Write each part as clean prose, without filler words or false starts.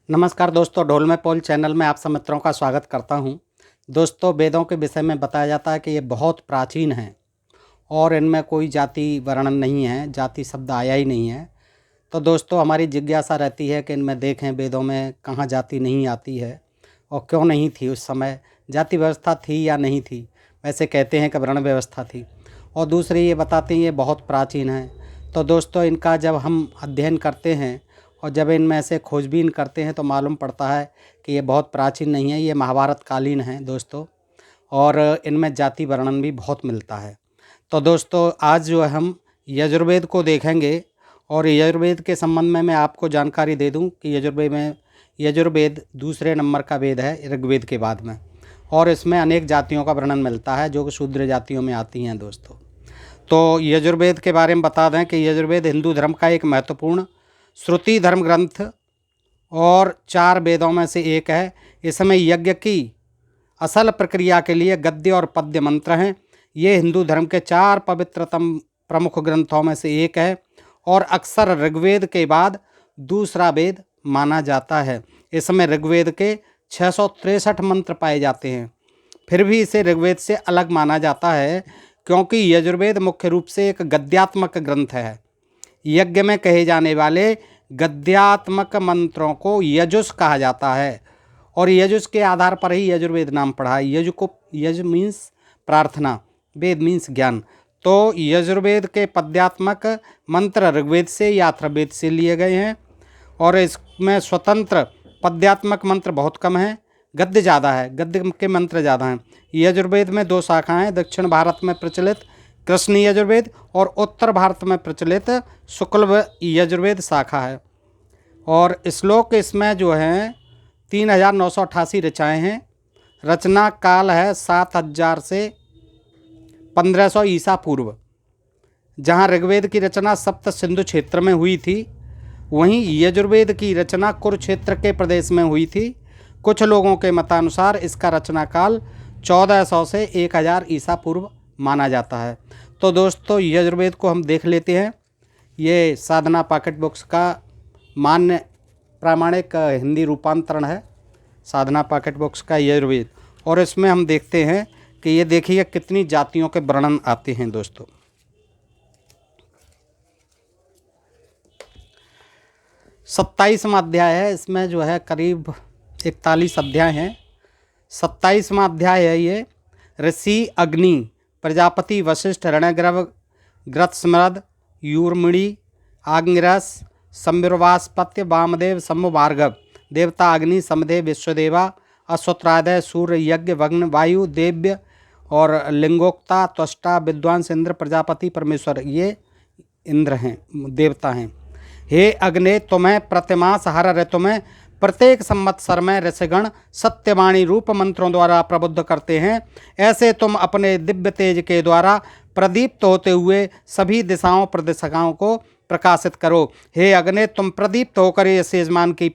नमस्कार दोस्तों, ढोल में पोल चैनल में आप सब मित्रों का स्वागत करता हूं। दोस्तों, वेदों के विषय में बताया जाता है कि ये बहुत प्राचीन हैं और इनमें कोई जाति वर्णन नहीं है, जाति शब्द आया ही नहीं है। तो दोस्तों, हमारी जिज्ञासा रहती है कि इनमें देखें वेदों में कहाँ जाति नहीं आती है और क्यों नहीं थी। उस समय जाति व्यवस्था थी या नहीं थी? वैसे कहते हैं कि वर्ण व्यवस्था थी। और दूसरी ये बताते हैं ये बहुत प्राचीन है। तो दोस्तों, इनका जब हम अध्ययन करते हैं और जब इनमें से खोजबीन करते हैं तो मालूम पड़ता है कि ये बहुत प्राचीन नहीं है, ये महाभारत कालीन हैं दोस्तों। और इनमें जाति वर्णन भी बहुत मिलता है। तो दोस्तों, आज जो है हम यजुर्वेद को देखेंगे और यजुर्वेद के संबंध में मैं आपको जानकारी दे दूं कि यजुर्वेद दूसरे नंबर का वेद है ऋग्वेद के बाद में, और इसमें अनेक जातियों का वर्णन मिलता है जो कि शूद्र जातियों में आती हैं दोस्तों। तो यजुर्वेद के बारे में बता दें कि यजुर्वेद हिंदू धर्म का एक महत्वपूर्ण श्रुति धर्म ग्रंथ और 4 वेदों में से एक है। इसमें यज्ञ की असल प्रक्रिया के लिए गद्य और पद्य मंत्र हैं। ये हिंदू धर्म के 4 पवित्रतम प्रमुख ग्रंथों में से एक है और अक्सर ऋग्वेद के बाद दूसरा वेद माना जाता है। इसमें ऋग्वेद के 663 मंत्र पाए जाते हैं। फिर भी इसे ऋग्वेद से अलग माना जाता है क्योंकि यजुर्वेद मुख्य रूप से एक गद्यात्मक ग्रंथ है। यज्ञ में कहे जाने वाले गद्यात्मक मंत्रों को यजुष कहा जाता है और यजुष के आधार पर ही यजुर्वेद नाम पड़ा है। यज मीन्स प्रार्थना, वेद मीन्स ज्ञान। तो यजुर्वेद के पद्यात्मक मंत्र ऋग्वेद से या अथर्ववेद से लिए गए हैं और इसमें स्वतंत्र पद्यात्मक मंत्र बहुत कम हैं, गद्य ज़्यादा है, गद्य के मंत्र ज़्यादा हैं। यजुर्वेद में 2 शाखाएं, दक्षिण भारत में प्रचलित कृष्ण यजुर्वेद और उत्तर भारत में प्रचलित शुक्ल यजुर्वेद शाखा है। और श्लोक इसमें जो हैं 3988 ऋचाएँ हैं। रचना काल है 7000 से 1500 ईसा पूर्व। जहाँ ऋग्वेद की रचना सप्त सिंधु क्षेत्र में हुई थी, वहीं यजुर्वेद की रचना कुरुक्षेत्र के प्रदेश में हुई थी। कुछ लोगों के मतानुसार इसका रचना काल 1400 से 1000 ईसा पूर्व माना जाता है। तो दोस्तों, यजुर्वेद को हम देख लेते हैं। ये साधना पॉकेट बुक्स का मान्य प्रामाणिक हिंदी रूपांतरण है, साधना पॉकेट बुक्स का यजुर्वेद। और इसमें हम देखते हैं कि ये देखिए कितनी जातियों के वर्णन आते हैं दोस्तों। 27वां अध्याय है। इसमें जो है करीब 41 अध्याय हैं। 27वां अध्याय है ये। ऋषि अग्नि, प्रजापति वशिष्ठ, रणग्रव, ग्रत्स्मृद, यूर्मिणी, आग्निरस, संविर्वास्पत्य, वामदेव, शंभु, भार्गव, देवता अग्नि, समदेव, विश्वदेवा, अश्वत्रादय, सूर्य, यज्ञ, वग्न, वायु, देव्य और लिंगोक्ता, त्वष्टा, विद्वांस, इंद्र, प्रजापति, परमेश्वर, ये इंद्र हैं, देवता हैं। हे अग्नि, तुम्हें प्रतिमास हर ऋतु में प्रत्येक संवत्सर में ऋषिगण सत्यवाणी रूप मंत्रों द्वारा प्रबुद्ध करते हैं। ऐसे तुम अपने दिव्य तेज के द्वारा प्रदीप्त होते हुए सभी दिशाओं प्रदिशाओं को प्रकाशित करो। हे अग्नि, तुम प्रदीप्त होकर इस यजमान की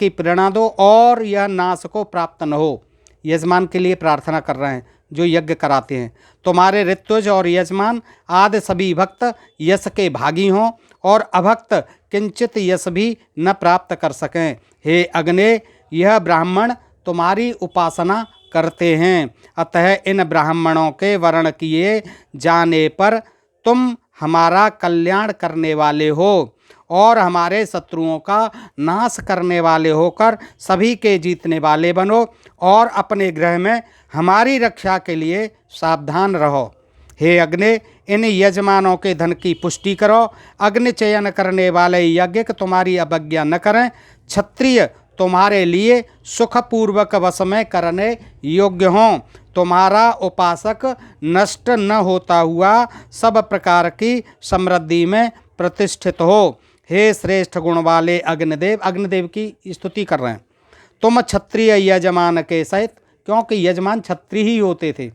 प्रेरणा दो और यह नाश को प्राप्त न हो। यजमान के लिए प्रार्थना कर रहे हैं जो यज्ञ कराते हैं। तुम्हारे ऋत्विज और यजमान आदि सभी भक्त यश के भागी हों और अभक्त किंचित यश भी न प्राप्त कर सकें। हे अग्नि, यह ब्राह्मण तुम्हारी उपासना करते हैं, अतः इन ब्राह्मणों के वर्ण किए जाने पर तुम हमारा कल्याण करने वाले हो और हमारे शत्रुओं का नाश करने वाले होकर सभी के जीतने वाले बनो और अपने गृह में हमारी रक्षा के लिए सावधान रहो। हे अग्नि, इन यजमानों के धन की पुष्टि करो। अग्नि चयन करने वाले यज्ञिक तुम्हारी अवज्ञा न करें। क्षत्रिय तुम्हारे लिए सुखपूर्वक वश में करने योग्य हों। तुम्हारा उपासक नष्ट न होता हुआ सब प्रकार की समृद्धि में प्रतिष्ठित हो। हे श्रेष्ठ गुण वाले अग्निदेव, अग्निदेव की स्तुति कर रहे हैं। तुम क्षत्रिय यजमान के सहित, क्योंकि यजमान क्षत्रिय ही होते थे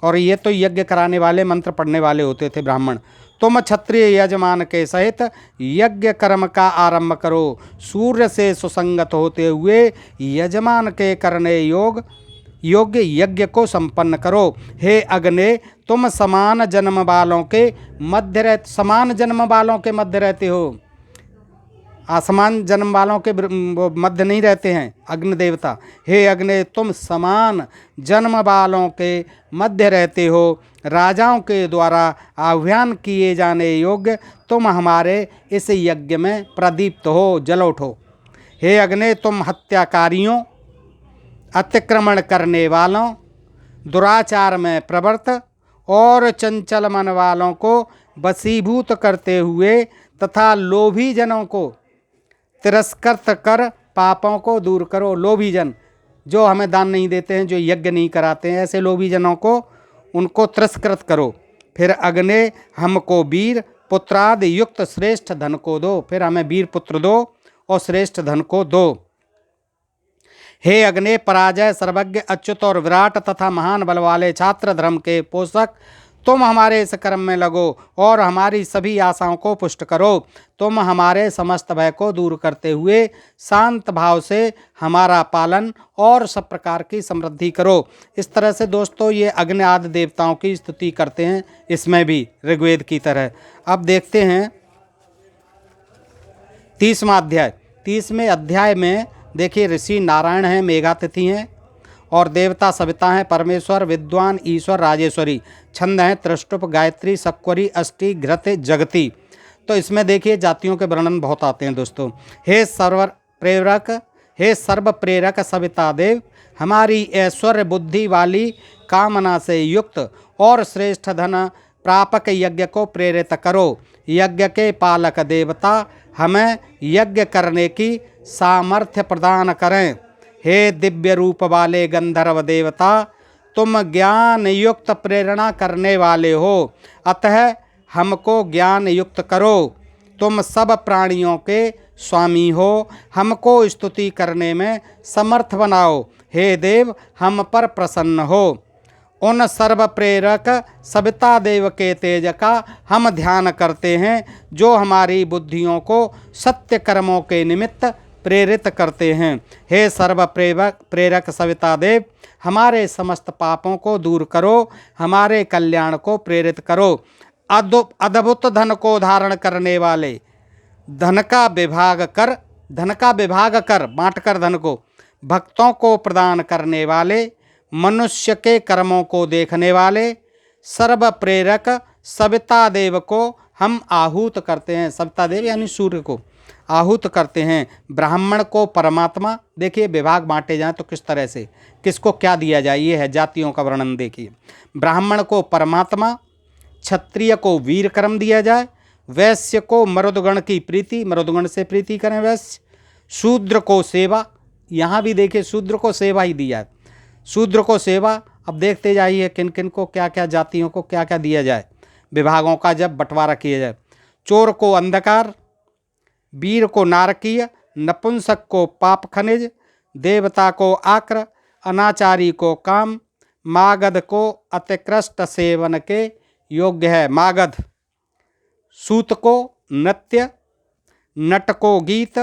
और ये तो यज्ञ कराने वाले मंत्र पढ़ने वाले होते थे ब्राह्मण। तुम क्षत्रिय यजमान के सहित यज्ञ कर्म का आरंभ करो। सूर्य से सुसंगत होते हुए यजमान के करने योग्य यज्ञ को संपन्न करो। हे अग्नि, तुम समान जन्म वालों के मध्य रहते हो। आसमान जन्म वालों के वो मध्य नहीं रहते हैं अग्नि देवता। हे अग्नि, तुम समान जन्म वालों के मध्य रहते हो। राजाओं के द्वारा आह्वान किए जाने योग्य तुम हमारे इस यज्ञ में प्रदीप्त हो, जल उठो। हे अग्नि, तुम हत्याकारियों, अतिक्रमण करने वालों, दुराचार में प्रवृत्त और चंचल मन वालों को वशीभूत करते हुए तथा लोभी जनों को तिरस्कृत कर पापों को दूर करो। लोभी जन जो हमें दान नहीं देते हैं, जो यज्ञ नहीं कराते हैं, ऐसे लोभी जनों को उनको तिरस्कृत करो। फिर अग्नि, हमको वीर पुत्रादि युक्त श्रेष्ठ धन को दो। फिर हमें वीर पुत्र दो और श्रेष्ठ धन को दो। हे अग्नि, पराजय, सर्वज्ञ, अच्युत और विराट तथा महान बल वाले छात्र धर्म के पोषक, तुम हमारे इस कर्म में लगो और हमारी सभी आशाओं को पुष्ट करो। तुम हमारे समस्त भय को दूर करते हुए शांत भाव से हमारा पालन और सब प्रकार की समृद्धि करो। इस तरह से दोस्तों ये अग्नि आदि देवताओं की स्तुति करते हैं, इसमें भी ऋग्वेद की तरह। अब देखते हैं 30वां अध्याय। 30वें अध्याय में देखिए ऋषि नारायण हैं, मेघातिथि हैं और देवता सविता हैं, परमेश्वर, विद्वान, ईश्वर, राजेश्वरी। छंद हैं त्रिष्टुप, गायत्री, सक्वरी, अष्टि, घृत, जगती। तो इसमें देखिए जातियों के वर्णन बहुत आते हैं दोस्तों। हे सर्व प्रेरक सविता देव, हमारी ऐश्वर्य बुद्धि वाली कामना से युक्त और श्रेष्ठ धन प्रापक यज्ञ को प्रेरित करो। यज्ञ के पालक देवता, हमें यज्ञ करने की सामर्थ्य प्रदान करें। हे दिव्य रूप वाले गंधर्व देवता, तुम ज्ञान युक्त प्रेरणा करने वाले हो, अतः हमको ज्ञान युक्त करो। तुम सब प्राणियों के स्वामी हो, हमको स्तुति करने में समर्थ बनाओ। हे देव, हम पर प्रसन्न हो। उन सर्व प्रेरक सविता देव के तेज का हम ध्यान करते हैं, जो हमारी बुद्धियों को सत्य कर्मों के निमित्त प्रेरित करते हैं। हे सर्व प्रेरक सविता देव, हमारे समस्त पापों को दूर करो, हमारे कल्याण को प्रेरित करो। अद्भुत धन को धारण करने वाले, धन का विभाग कर बांटकर धन को भक्तों को प्रदान करने वाले, मनुष्य के कर्मों को देखने वाले सर्व प्रेरक सविता देव को हम आहूत करते हैं। सविता देव यानी सूर्य को आहूत करते हैं। ब्राह्मण को परमात्मा, देखिए विभाग बांटे जाएं तो किस तरह से किसको क्या दिया जाए, ये है जातियों का वर्णन। देखिए ब्राह्मण को परमात्मा, क्षत्रिय को वीर कर्म दिया जाए, वैश्य को मरुदगण की प्रीति, मरुदगण से प्रीति करें वैश्य, शूद्र को सेवा, यहाँ भी देखिए शूद्र को सेवा ही दिया है, शूद्र को सेवा। अब देखते जाइए किन किन को क्या क्या, जातियों को क्या क्या दिया जाए, विभागों का जब बंटवारा किया जाए। चोर को अंधकार, वीर को नारकीय, नपुंसक को पाप खनिज, देवता को आक्र, अनाचारी को काम, मागध को अतिकृष्ट सेवन के योग्य है। मागध, सूत को नृत्य, नट को गीत।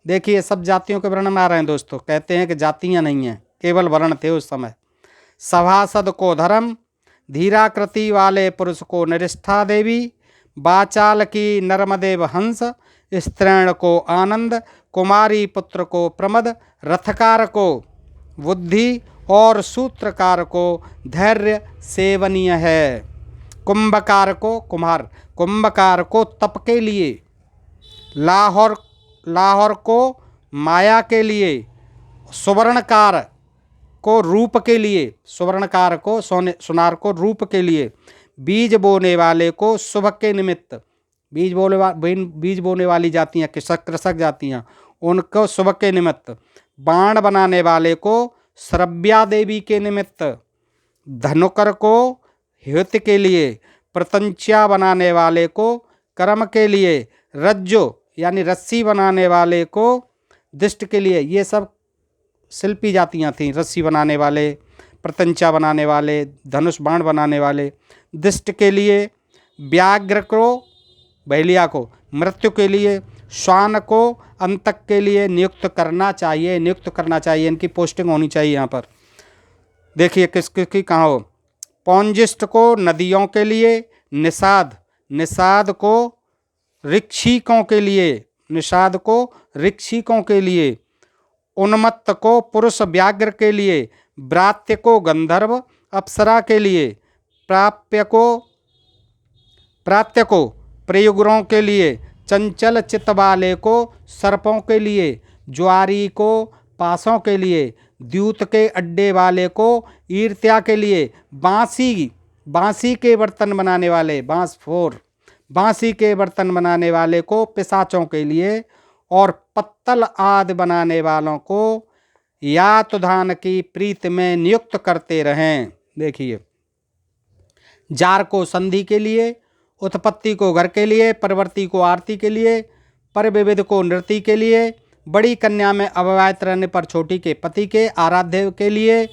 देखिए सब जातियों के वर्णन आ रहे हैं दोस्तों। कहते हैं कि जातियां नहीं हैं, केवल वर्ण थे उस समय। सभासद को धर्म, धीराकृति वाले पुरुष को निष्ठा देवी, बाचाल की नर्मदेव हंस, स्त्रैण को आनंद, कुमारी पुत्र को प्रमद, रथकार को बुद्धि और सूत्रकार को धैर्य सेवनीय है। कुंभकार को कुम्हार, कुंभकार को तप के लिए, लाहौर को माया के लिए, सुवर्णकार को रूप के लिए, सुवर्णकार को सुनार को रूप के लिए, बीज बोने वाले को शुभ के निमित्त, बीज बोने वाली जातियाँ कृषक जातियाँ, उनको शुभ के निमित्त, बाण बनाने वाले को श्रव्या देवी के निमित्त, धनुकर को हित के लिए, प्रतंच्या बनाने वाले को कर्म के लिए, रज्जो यानी रस्सी बनाने वाले को दिष्ट के लिए। ये सब शिल्पी जातियाँ थीं, रस्सी बनाने वाले, प्रतंचा बनाने वाले, धनुष बाण बनाने वाले। दिष्ट के लिए, व्याघ्र को, बहेलिया को मृत्यु के लिए, श्वान को अंतक के लिए नियुक्त करना चाहिए। इनकी पोस्टिंग होनी चाहिए यहाँ पर। देखिए किस की कहाँ हो। पौंजिष्ट को नदियों के लिए, निषाद को ऋक्षिकों के लिए, निषाद को ऋक्षिकों के लिए, उन्मत्त को पुरुष व्याघ्र के लिए, व्रात्य को गंधर्व अप्सरा के लिए, प्राप्य को प्रयुग्रों के लिए, चंचल चित्त वाले को सर्पों के लिए, ज्वारी को पासों के लिए, द्यूत के अड्डे वाले को ईर्त्या के लिए, बांसी के बर्तन बनाने वाले बांसी के बर्तन बनाने वाले को पिशाचों के लिए, और पत्तल आदि बनाने वालों को यातुधान की प्रीत में नियुक्त करते रहें। देखिए, जार को संधि के लिए, उत्पत्ति को घर के लिए, परवर्ती को आरती के लिए, परविविध को नृत्य के लिए, बड़ी कन्या में अविवाहित रहने पर छोटी के पति के आराध्य के लिए,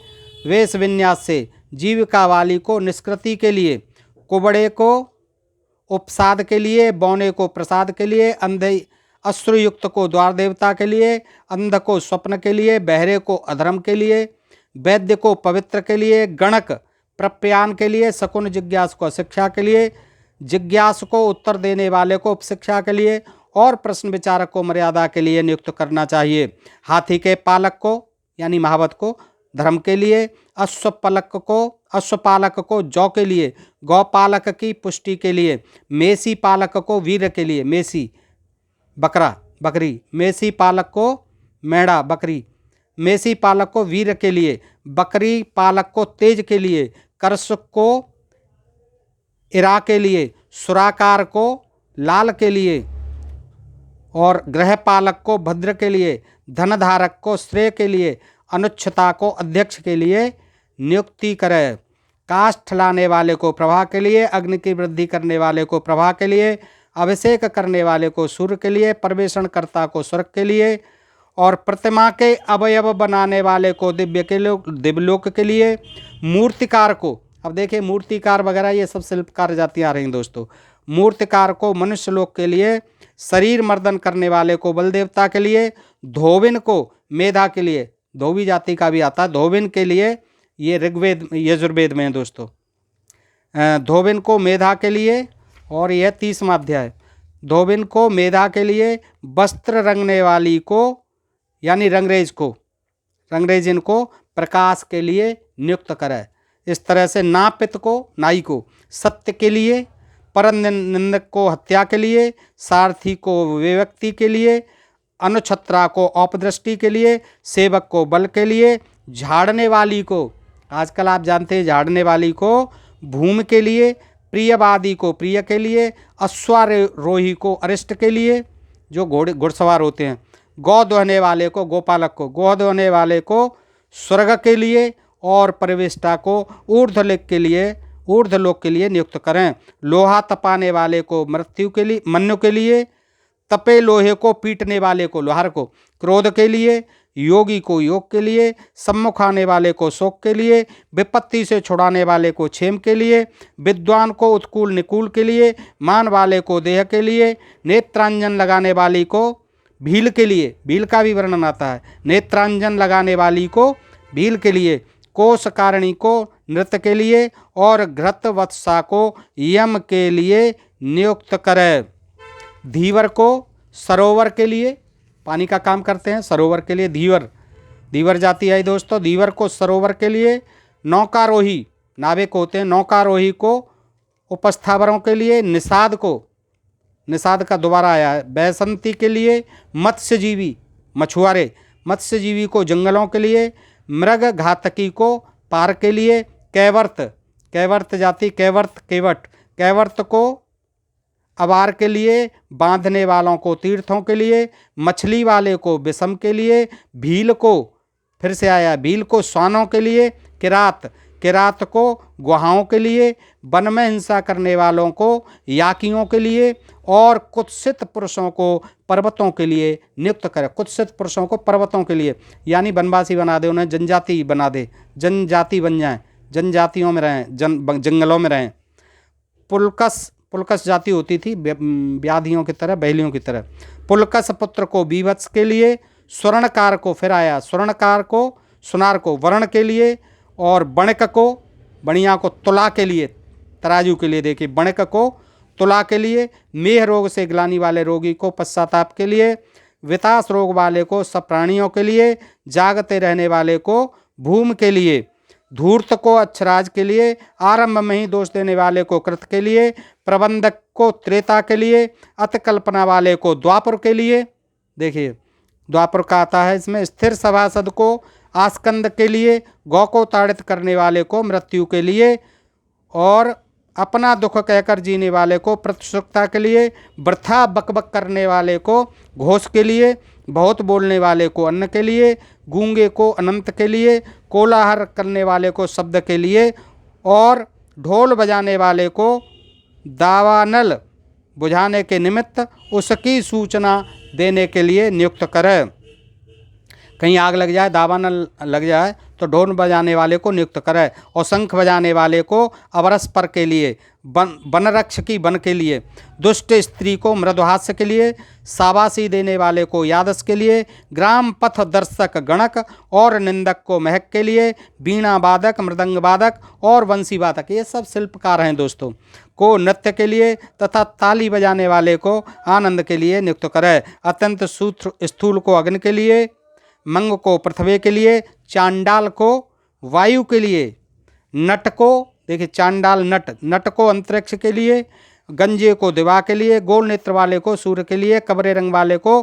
वेश विन्यास से जीविका वाली को निष्कृति के लिए, कुबड़े को उपसाद के लिए, बौने को प्रसाद के लिए, अंधे अश्रुयुक्त को द्वार देवता के लिए, अंध को स्वप्न के लिए, बहरे को अधर्म के लिए, वैद्य को पवित्र के लिए, गणक प्रप्यान के लिए, शकुन जिज्ञास को शिक्षा के लिए, जिज्ञास को उत्तर देने वाले को उपशिक्षा के लिए, और प्रश्न विचारक को मर्यादा के लिए नियुक्त करना चाहिए। हाथी के पालक को यानी महावत को धर्म के लिए, अश्वपालक को जौ के लिए, गौपालक की पुष्टि के लिए, मेसी पालक को वीर के लिए, मेसी बकरी, मेसी पालक को मेढ़ा बकरी, मेसी पालक को वीर के लिए, बकरी पालक को तेज के लिए, करसुक को इरा के लिए, सुराकार को लाल के लिए, और ग्रहपालक को भद्र के लिए, धनधारक को श्रेय के लिए, अनुच्छता को अध्यक्ष के लिए नियुक्ति करे। काष्ठ लाने वाले को प्रभा के लिए, अग्नि की वृद्धि करने वाले को प्रभा के लिए, अभिषेक करने वाले को सूर्य के लिए, परवेषणकर्ता को स्वर्ग के लिए, और प्रतिमा के अवयव बनाने वाले को दिव्यलोक के लिए, मूर्तिकार को, अब देखिए मूर्तिकार वगैरह ये सब शिल्पकार जातियाँ आ रही हैं दोस्तों, मूर्तिकार को मनुष्य लोक के लिए, शरीर मर्दन करने वाले को बल देवता के लिए, धोबिन को मेधा के लिए, धोबी जाति का भी आता है, धोबिन के लिए, ये ऋग्वेद यजुर्वेद में है दोस्तों, धोबिन को मेधा के लिए, और यह 30वां अध्याय, धोबिन को मेधा के लिए, वस्त्र रंगने वाली को यानी रंगरेजिन को प्रकाश के लिए नियुक्त करे। इस तरह से नापित को नाई को सत्य के लिए, परनिंदक को हत्या के लिए, सारथी को विव्यक्ति के लिए, अनुछत्रा को औपदृष्टि के लिए, सेवक को बल के लिए, झाड़ने वाली को, आजकल आप जानते हैं झाड़ने वाली को भूमि के लिए, प्रियवादी को प्रिय के लिए, अश्वारोही को अरिष्ट के लिए जो घुड़सवार होते हैं, गौ दोहने वाले को गोपालक को, गौ दोहने वाले को स्वर्ग के लिए, और परिवेष्टा को ऊर्ध्वलोक के लिए नियुक्त करें। लोहा तपाने वाले को मन्यु के लिए, तपे लोहे को पीटने वाले को लोहार को क्रोध के लिए, योगी को योग के लिए, सम्मुख आने वाले को शोक के लिए, विपत्ति से छुड़ाने वाले को क्षेम के लिए, विद्वान को उत्कूल निकूल के लिए, मान वाले को देह के लिए, नेत्रांजन लगाने वाली को भील के लिए, भील का भी वर्णन आता है, नेत्रांजन लगाने वाली को भील के लिए, कोशकारणी को नृत्य के लिए, और घृतवत्सा को यम के लिए नियुक्त करे। धीवर को सरोवर के लिए, पानी का काम करते हैं, सरोवर के लिए धीवर जाति है दोस्तों, धीवर को सरोवर के लिए, नौकारोही नाविक होते हैं, नौकारोही को उपस्थावरों के लिए, निषाद का दोबारा आया है, बैसंती के लिए, मत्स्यजीवी मछुआरे, मत्स्यजीवी को जंगलों के लिए, मृग घातकी को पार के लिए, कैवर्त जाति कैवर्त को अवार के लिए, बांधने वालों को तीर्थों के लिए, मछली वाले को विषम के लिए, भील को फिर से आया, भील को स्वानों के लिए, किरात को गुहाओं के लिए, वन में हिंसा करने वालों को याकियों के लिए, और कुत्सित पुरुषों को पर्वतों के लिए नियुक्त करे। कुत्सित पुरुषों को पर्वतों के लिए यानी वनवासी बना दे, उन्हें जनजाति बना दे, जनजाति बन जाएं, जनजातियों में रहें, जंगलों में रहें। पुलकस जाति होती थी व्याधियों की तरह, बहेलियों की तरह। पुलकस पुत्र को बीभत्स के लिए, स्वर्णकार को फिर आया, स्वर्णकार को सुनार को वर्ण के लिए, और बणिक को बणिया को तुला के लिए, तराजू के लिए। देखिए बणिक को तुला के लिए, मेह रोग से ग्लानि वाले रोगी को पश्चाताप के लिए, वितास रोग वाले को सब प्राणियों के लिए, जागते रहने वाले को भूम के लिए, धूर्त को अक्षराज के लिए, आरंभ में ही दोष देने वाले को कृत के लिए, प्रबंधक को त्रेता के लिए, अतिकल्पना वाले को द्वापर के लिए, देखिए द्वापर का आता है इसमें, स्थिर सभासद को आस्कंद के लिए, गौ को ताड़ित करने वाले को मृत्यु के लिए, और अपना दुख कहकर जीने वाले को प्रतिशुक्ता के लिए, वृथा बकबक करने वाले को घोष के लिए, बहुत बोलने वाले को अन्न के लिए, गूंगे को अनंत के लिए, कोलाहल करने वाले को शब्द के लिए, और ढोल बजाने वाले को दावानल बुझाने के निमित्त उसकी सूचना देने के लिए नियुक्त करे। कहीं आग लग जाए, दावानल लग जाए तो ढोल बजाने वाले को नियुक्त करे, और शंख बजाने वाले को अवरस पर के लिए, वनरक्ष की वन के लिए, दुष्ट स्त्री को मृदुहास्य के लिए, शाबाशी देने वाले को यादस के लिए, ग्राम पथ दर्शक गणक और निंदक को महक के लिए, वीणा वादक, मृदंग वादक और वंशी वादक, ये सब शिल्पकार हैं दोस्तों, को नृत्य के लिए तथा ताली बजाने वाले को आनंद के लिए नियुक्त करे। अत्यंत सूत्र स्थूल को अग्नि के लिए, मंग को पृथ्वी के लिए, चांडाल को वायु के लिए, नट को, देखिए चांडाल नट को अंतरिक्ष के लिए, गंजे को दिवा के लिए, गोल नेत्र वाले को सूर्य के लिए, कबरे रंग वाले को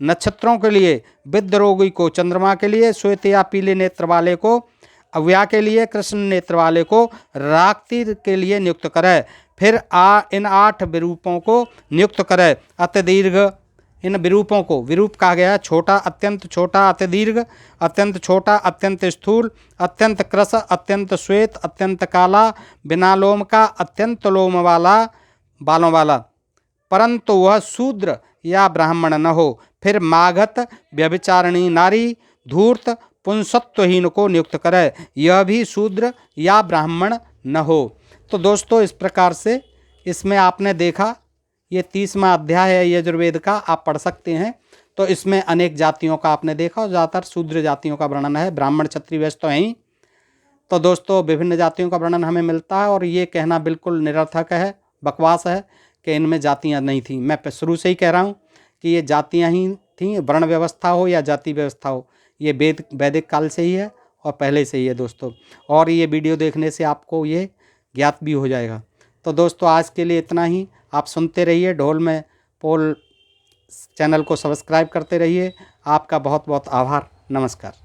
नक्षत्रों के लिए, विद्ध रोगी को चंद्रमा के लिए, श्वेत या पीले नेत्र वाले को अव्या के लिए, कृष्ण नेत्र वाले को राक्ति के लिए नियुक्त करे। फिर इन 8 विरूपों को नियुक्त करे। अति दीर्घ, इन विरूपों को विरूप कहा गया, छोटा, अति दीर्घ, अत्यंत छोटा, अत्यंत स्थूल, अत्यंत कृश, अत्यंत श्वेत, अत्यंत काला, बिना लोम का, अत्यंत लोम वाला, बालों वाला, परंतु वह शूद्र या ब्राह्मण न हो। फिर मागध, व्यभिचारिणी नारी, धूर्त, पुंसत्वहीन को नियुक्त करे, यह भी शूद्र या ब्राह्मण न हो। तो दोस्तों इस प्रकार से इसमें आपने देखा, ये 30वां अध्याय है यजुर्वेद का, आप पढ़ सकते हैं। तो इसमें अनेक जातियों का आपने देखा, और ज़्यादातर शूद्र जातियों का वर्णन है, ब्राह्मण क्षत्रिय वैश्य तो हैं ही। तो दोस्तों विभिन्न जातियों का वर्णन हमें मिलता है, और ये कहना बिल्कुल निरर्थक है, बकवास है कि इनमें जातियाँ नहीं थीं। मैं शुरू से ही कह रहा हूँ कि ये जातियाँ ही थीं, वर्ण व्यवस्था हो या जाति व्यवस्था हो, ये वैदिक काल से ही है और पहले से ही है दोस्तों। और ये वीडियो देखने से आपको ये ज्ञात भी हो जाएगा। तो दोस्तों आज के लिए इतना ही। आप सुनते रहिए, ढोल में पोल चैनल को सब्सक्राइब करते रहिए। आपका बहुत बहुत आभार। नमस्कार।